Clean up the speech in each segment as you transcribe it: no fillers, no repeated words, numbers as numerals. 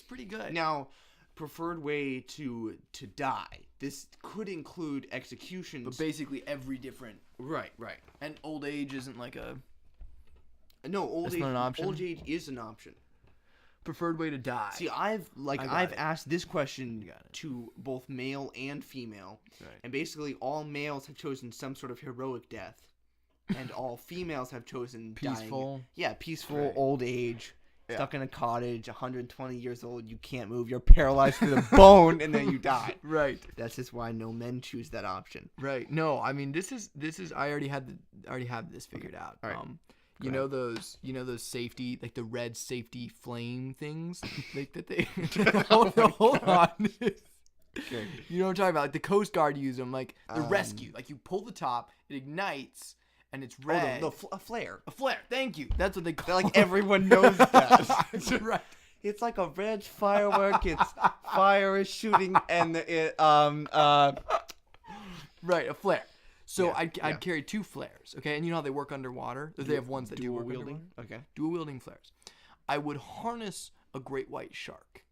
pretty good. Now, preferred way to die. This could include executions. But basically every different. Right. And old age isn't like a. No, old age. Not an option? Old age is an option. Preferred way to die. See, I've asked this question to both male and female, and basically all males have chosen some sort of heroic death, and all females have chosen peaceful. Peaceful old age, stuck in a cottage, 120 years old. You can't move. You're paralyzed to the bone, and then you die. Right. That's just why no men choose that option. Right. No, I mean this is. I already have this figured out. All right. You know those safety, like the red safety flame things that they hold on. Okay. You know what I'm talking about? Like the Coast Guard use them, like the rescue. Like you pull the top, it ignites, and it's red. A flare. A flare. Thank you. That's what they call it. Like everyone knows that. Right. It's like a red firework. It's fire is shooting, and it right, a flare. So Yeah, I'd carry 2 flares, okay? And you know how they work underwater? They have ones that do work wielding. underwater. Okay. Dual wielding flares. I would harness a great white shark,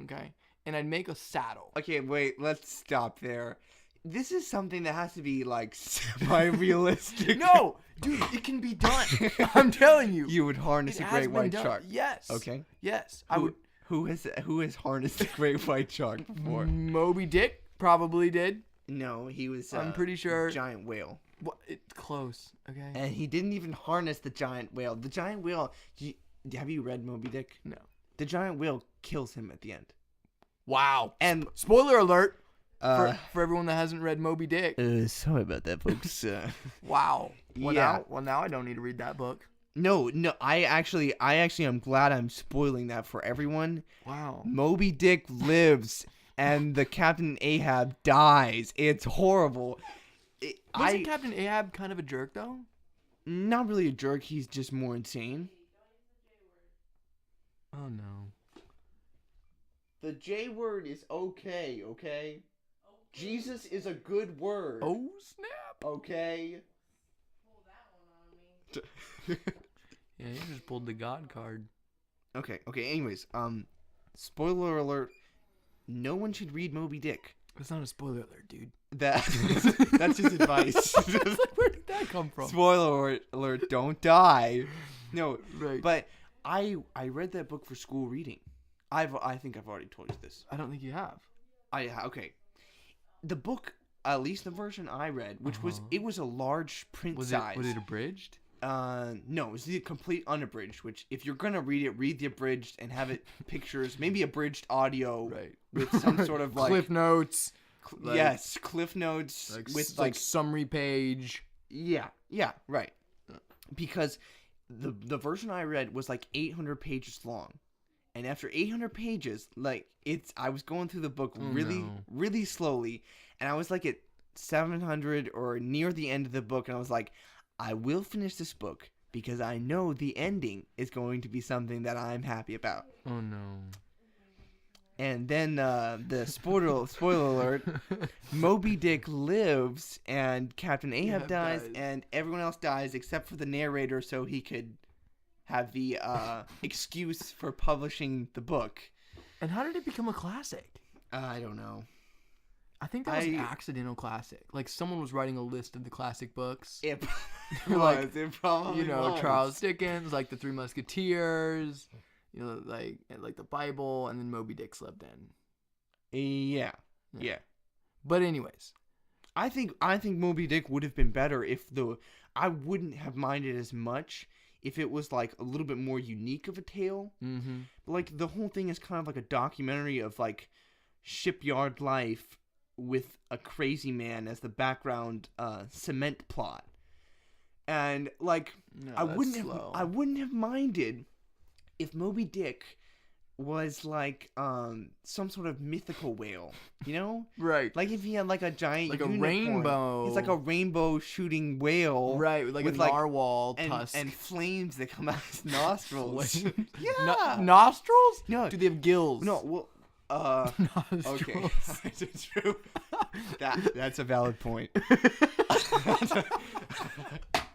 okay? And I'd make a saddle. Okay, wait. Let's stop there. This is something that has to be like semi-realistic. No, dude, it can be done. I'm telling you. You would harness a great white shark. Yes. Okay. Yes. I would. Who has harnessed a great white shark before? Moby Dick probably did. No, he was. I'm pretty sure. Giant whale. What? It's close. Okay. And he didn't even harness the giant whale. The giant whale. Have you read Moby Dick? No. The giant whale kills him at the end. Wow. And spoiler alert for everyone that hasn't read Moby Dick. Sorry about that, folks. Wow. Well, yeah. Now I don't need to read that book. No. I actually am glad I'm spoiling that for everyone. Wow. Moby Dick lives, and the Captain Ahab dies. It's horrible. Wasn't Captain Ahab kind of a jerk though? Not really a jerk. He's just more insane. Oh no. The J word is okay. Jesus is a good word. Oh snap. Okay. Yeah, you just pulled the God card. Okay. Anyways, spoiler alert. No one should read Moby Dick. It's not a spoiler alert, dude. That's just advice. Where did that come from? Spoiler alert, don't die. No, right. But I read that book for school reading. I think I've already told you this. I don't think you have. Okay. The book, at least the version I read, which was a large print size. Was it abridged? No, it was the complete unabridged, which if you're gonna read it, read the abridged and have it pictures, maybe abridged audio, right, with some sort of like cliff notes. Yes, cliff notes with like summary page. Yeah, right. Because the version I read was like 800 pages long. And after 800 pages, I was going through the book really slowly, and I was like at 700 or near the end of the book, and I was like, I will finish this book because I know the ending is going to be something that I'm happy about. Oh no. And then the spoiler alert, Moby Dick lives and Captain Ahab dies and everyone else dies except for the narrator, so he could have the excuse for publishing the book. And how did it become a classic? I don't know. I think that was an accidental classic. Like someone was writing a list of the classic books. It probably was. Charles Dickens, like the Three Musketeers, like the Bible, and then Moby Dick slept in. Yeah. But anyways, I think Moby Dick would have been better I wouldn't have minded as much if it was like a little bit more unique of a tale. Mm-hmm. Like the whole thing is kind of like a documentary of like shipyard life with a crazy man as the background cement plot. And like I wouldn't have minded if Moby Dick was like some sort of mythical whale, right? Like if he had like a giant like unicorn. A rainbow. It's like a rainbow shooting whale, right? With a narwhal tusk and flames that come out of his nostrils. Yeah, nostrils? No, do they have gills? No, well. Okay, it's true. That's a valid point.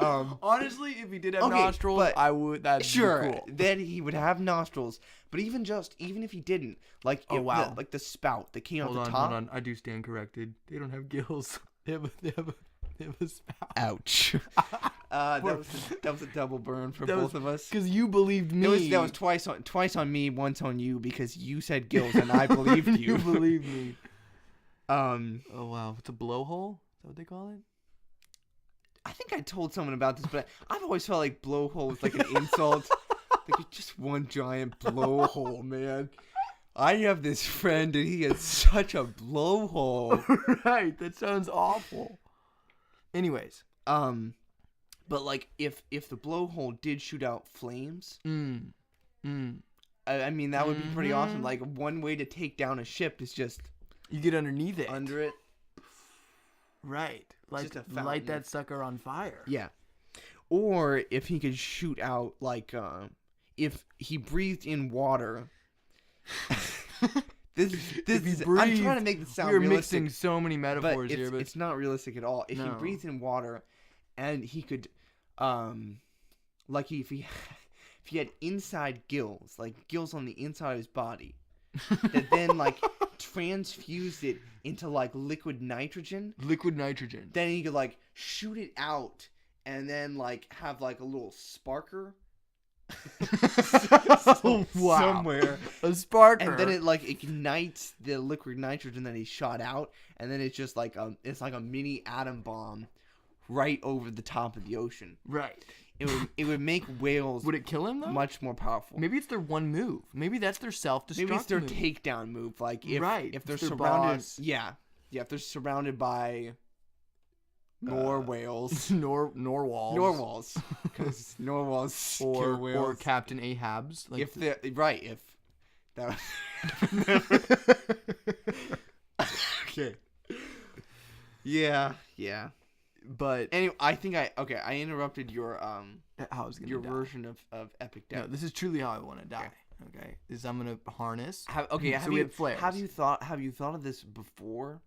Honestly, if he did have nostrils, I would. That's sure. Cool. Then he would have nostrils. But even if he didn't, like, the spout that came out the top. Hold on. I do stand corrected. They don't have gills. They have a spout. Ouch. That was a double burn for both of us. Because you believed me. That was twice on me, once on you, because you said gills and I believed you. You believed me. Oh wow, it's a blowhole. Is that what they call it? I think I told someone about this, but I've always felt like blowhole was like an insult. Like, it's just one giant blowhole, man. I have this friend and he has such a blowhole. Right, that sounds awful. Anyways, but like if the blowhole did shoot out flames, I mean that would be pretty awesome. Like, one way to take down a ship is just you get underneath it, under it. Right, like light that sucker on fire. Yeah, or if he could shoot out like if he breathed in water. This is. I'm trying to make this sound realistic. We're mixing so many metaphors here, but it's not realistic at all. If he breathed in water, and he could, like if he had inside gills, like gills on the inside of his body, that then like transfused it into like liquid nitrogen. Then he could like shoot it out, and then like have like a little sparker. Somewhere a sparker, and then it like ignites the liquid nitrogen that he shot out, and then it's just like it's like a mini atom bomb right over the top of the ocean. Right. It would make whales. Would it kill him though? Much more powerful. Maybe it's their one move. Maybe that's their self-destruct. Maybe it's their move. takedown move. Like if they're surrounded. Boss. Yeah. If they're surrounded by whales. Narwhals. Because narwhals kill whales. Or Captain Ahab's. Like if that okay. Yeah. But anyway, I think I interrupted your version of epic death. No, this is truly how I want to die. Okay. Is I'm gonna harness. We had flares. Have you thought of this before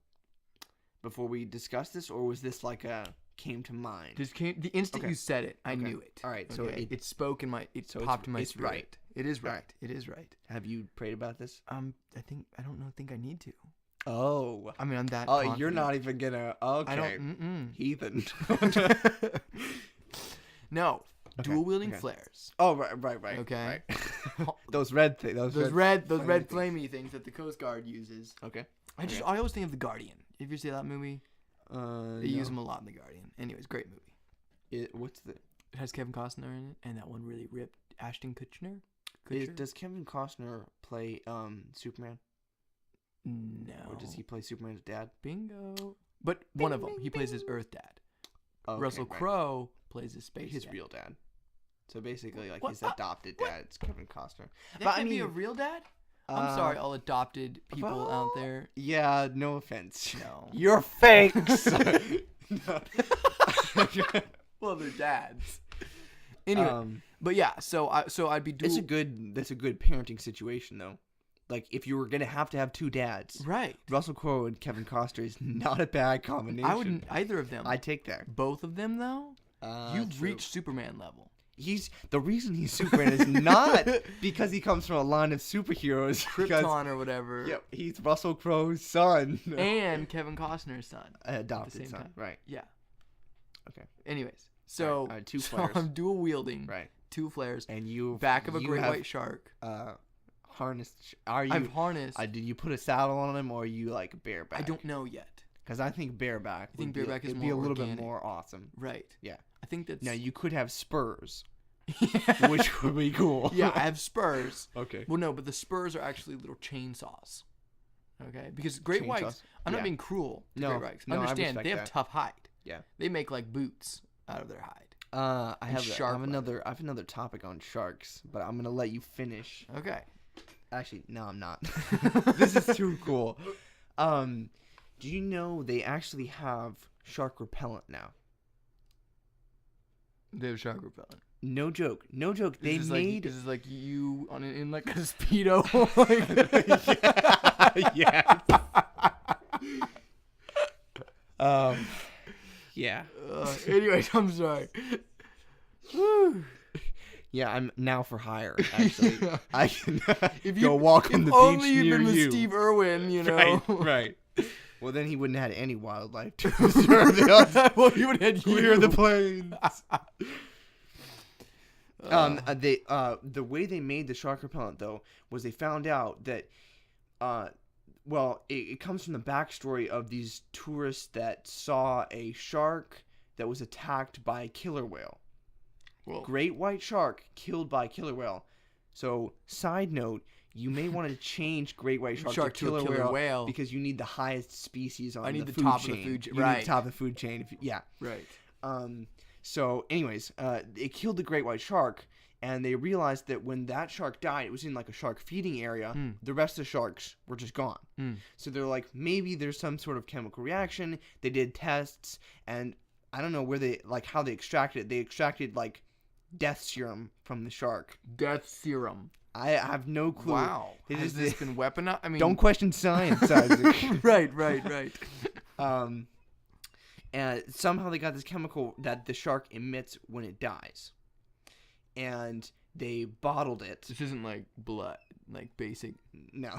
we discussed this, or was this like came to mind? The instant you said it, I knew it. All right, so it spoke in my popped in my spirit. Right. It is right. It is right. Have you prayed about this? I don't think I need to. Oh. I mean, I'm that. Oh, confident. You're not even gonna. Okay. I don't. Heathen. No. Okay. Dual wielding flares. Oh, right. Okay. Right. those red flamey things that the Coast Guard uses. Okay. I always think of The Guardian. Have you ever seen that movie? They use them a lot in The Guardian. Anyways, great movie. It has Kevin Costner in it, and that one really ripped Ashton Kutcher. Does Kevin Costner play Superman? No. Or does he play Superman's dad? Bingo. But one of them. He plays his Earth dad. Okay, Russell Crowe plays his space his dad. real dad. So basically, like, his adopted dad. It's Kevin Costner. That can be a real dad? I'm sorry, all adopted people out there. Yeah, no offense. No. You're fakes! Well, they're dads. Anyway, but yeah, so I'd be doing. That's a good parenting situation though. Like, if you were gonna have to have two dads, right? Russell Crowe and Kevin Costner is not a bad combination. I wouldn't either of them. I'd take that. Both of them though. You've reached Superman level. The reason he's Superman is not because he comes from a line of superheroes, Krypton or whatever. Yeah, he's Russell Crowe's son and Kevin Costner's son, adopted son. Time. Right? Yeah. Okay. Anyways, so two flares. I'm dual wielding. Right. Two flares. And you back of a great white shark. Harnessed. I've harnessed. Did you put a saddle on him, or are you like bareback? I don't know yet. Because I think bareback. I think bareback is more be a little organic. bit more awesome. Right. Yeah. I think that's. Now you could have spurs. Yeah. Which would be cool. Yeah, I have spurs. Okay. Well, no, but the spurs are actually little chainsaws. Okay, because great whites. I'm not being cruel to great whites. Understand, they have tough hide. Yeah. They make like boots out of their hide. I have another topic on sharks, but I'm gonna let you finish. Okay. Actually, no, I'm not. This is too cool. Do you know they actually have shark repellent now? They have shark repellent. No joke. This is like you in like a Speedo. Yeah. Yeah. Anyways, I'm sorry. Yeah, I'm now for hire. Actually, I can If go walk on the beach only you'd near been with you. Steve Irwin, you know. Right. Well, then he wouldn't have had any wildlife to observe. Well, he would have had you. Clear the plains. The way they made the shark repellent though was they found out that, it comes from the backstory of these tourists that saw a shark that was attacked by a killer whale. Whoa. Great white shark killed by a killer whale. So, side note, you may want to change great white shark to a killer whale because you need the highest species on the food chain. top of the food chain. You need the top of the food chain. Right. So, anyways, it killed the great white shark, and they realized that when that shark died, it was in like a shark feeding area. The rest of the sharks were just gone. So they're like, maybe there's some sort of chemical reaction. They did tests, and I don't know how they extracted it. They extracted like death serum from the shark. Death serum. I have no clue. Wow. Has this been weaponized? I mean, don't question science, Isaac. Right. And somehow they got this chemical that the shark emits when it dies. And they bottled it. This isn't like blood, like basic. No,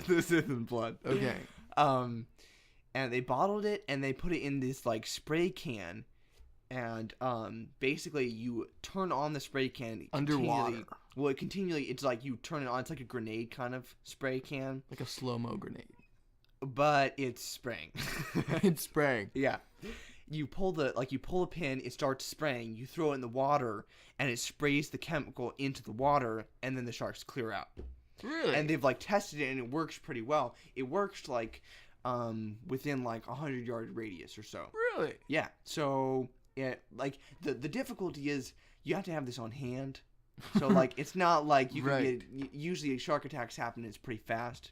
this isn't blood. Okay. And they bottled it and they put it in this like spray can. And basically you turn on the spray can underwater. Well, it's like you turn it on. It's like a grenade kind of spray can. Like a slow-mo grenade. But it's spraying. It's spraying. Yeah. You pull the pin, it starts spraying. You throw it in the water, and it sprays the chemical into the water, and then the sharks clear out. Really? And they've like tested it, and it works pretty well. It works like within like 100-yard radius or so. Really? Yeah. So like the difficulty is you have to have this on hand. So like it's not like you can get. Usually shark attacks happen. It's pretty fast.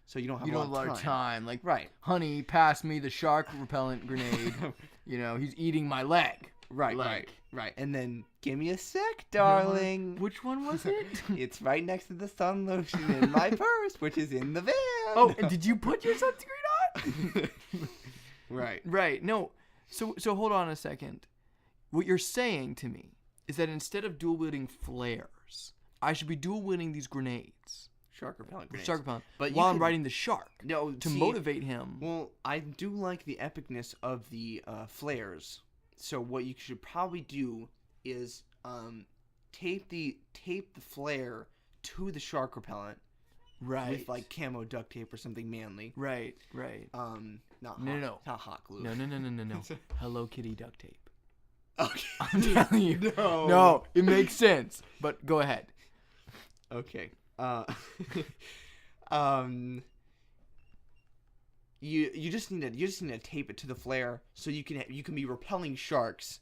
So you don't have a lot of time. Like, honey, pass me the shark repellent grenade. He's eating my leg. Right. And then, give me a sec, darling. Which one was it? It's right next to the sun lotion in my purse, which is in the van. Oh, and did you put your sunscreen on? Right. No. So hold on a second. What you're saying to me is that instead of dual wielding flares, I should be dual wielding these grenades. Shark repellent grenades. Shark repellent. But while I'm riding the shark. No, to motivate him. Well, I do like the epicness of the flares. So what you should probably do is tape the flare to the shark repellent. Right. With like camo duct tape or something manly. Right. Not hot glue. No. Hello Kitty duct tape. Okay. I'm telling you. No. No, it makes sense. But go ahead. Okay. You just need to tape it to the flare so you can be repelling sharks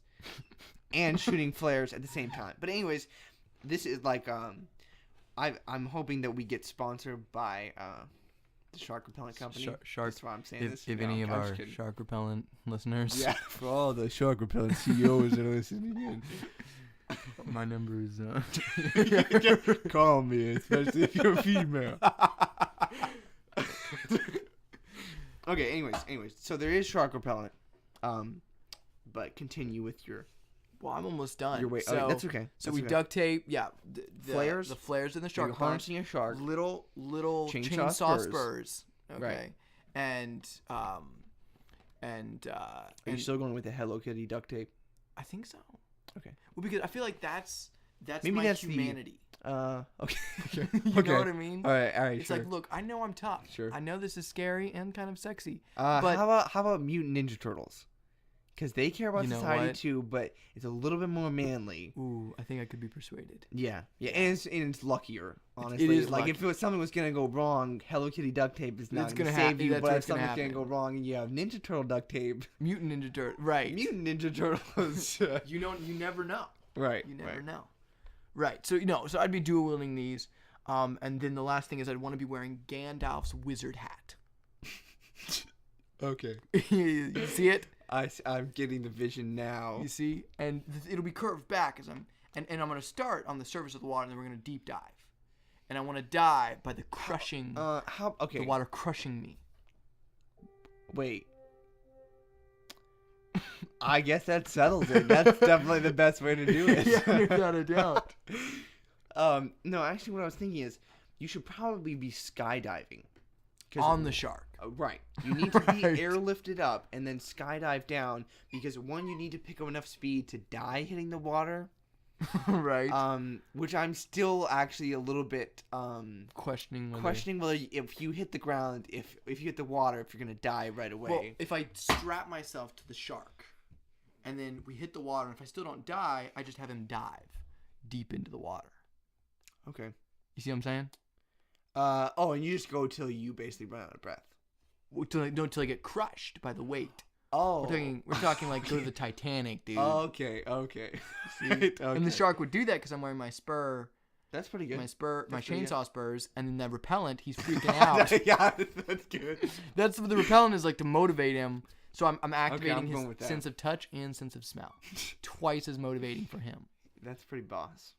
and shooting flares at the same time. But anyways, this is like I'm hoping that we get sponsored by the shark repellent company. Shark. That's why I'm saying this. If any of our shark repellent listeners. Yeah, for all the shark repellent CEOs that are listening in. My number is call me, especially if you're female. Okay, anyways, so there is shark repellent. But continue with your. Well, I'm almost done. Your way. So, that's okay. So we duct tape, flares. The flares in the shark. You're harnessing a shark. Little chainsaw spurs. Okay. Right. And are you still going with the Hello Kitty duct tape? I think so. Okay. Well, because I feel like that's maybe my that's humanity. Okay. You know what I mean? All right. It's sure. Like, look, I know I'm tough. Sure. I know this is scary and kind of sexy. But how about Mutant Ninja Turtles? Because they care about society too, but it's a little bit more manly. Ooh, I think I could be persuaded. Yeah, and it's luckier. Honestly, it is like lucky. if something was gonna go wrong, Hello Kitty duct tape is not gonna save you. But if something's gonna go wrong, and you have Ninja Turtle duct tape, Mutant Ninja Turtle, right? Mutant Ninja Turtles. You never know. Right. You never know. Right. So so I'd be dual wielding these, and then the last thing is I'd want to be wearing Gandalf's wizard hat. Okay. You see it? I'm getting the vision now. You see? And it'll be curved back as I'm going to start on the surface of the water, and then we're going to deep dive. And I want to die by the crushing the water crushing me. Wait. I guess that settles it. That's definitely the best way to do it. Yeah, without a doubt. No, actually, what I was thinking is you should probably be skydiving. On the shark. Right. You need to be Right. airlifted up and then skydive down because, one, you need to pick up enough speed to die hitting the water. Right. Which I'm still actually a little bit questioning whether if you hit the ground, if you hit the water, if you're going to die right away. Well, if I strap myself to the shark and then we hit the water, and if I still don't die, I just have him dive deep into the water. Okay. You see what I'm saying? And you just go till you basically run out of breath. Until I get crushed by the weight. Oh. We're talking like go to the Titanic, dude. Okay. See? Right, And the shark would do that because I'm wearing my spur. That's pretty good. My chainsaw spurs, and then the repellent, he's freaking out. Yeah, that's good. That's what the repellent is like to motivate him. So I'm activating I'm going his with that. sense of touch and sense of smell. Twice as motivating for him. That's pretty boss.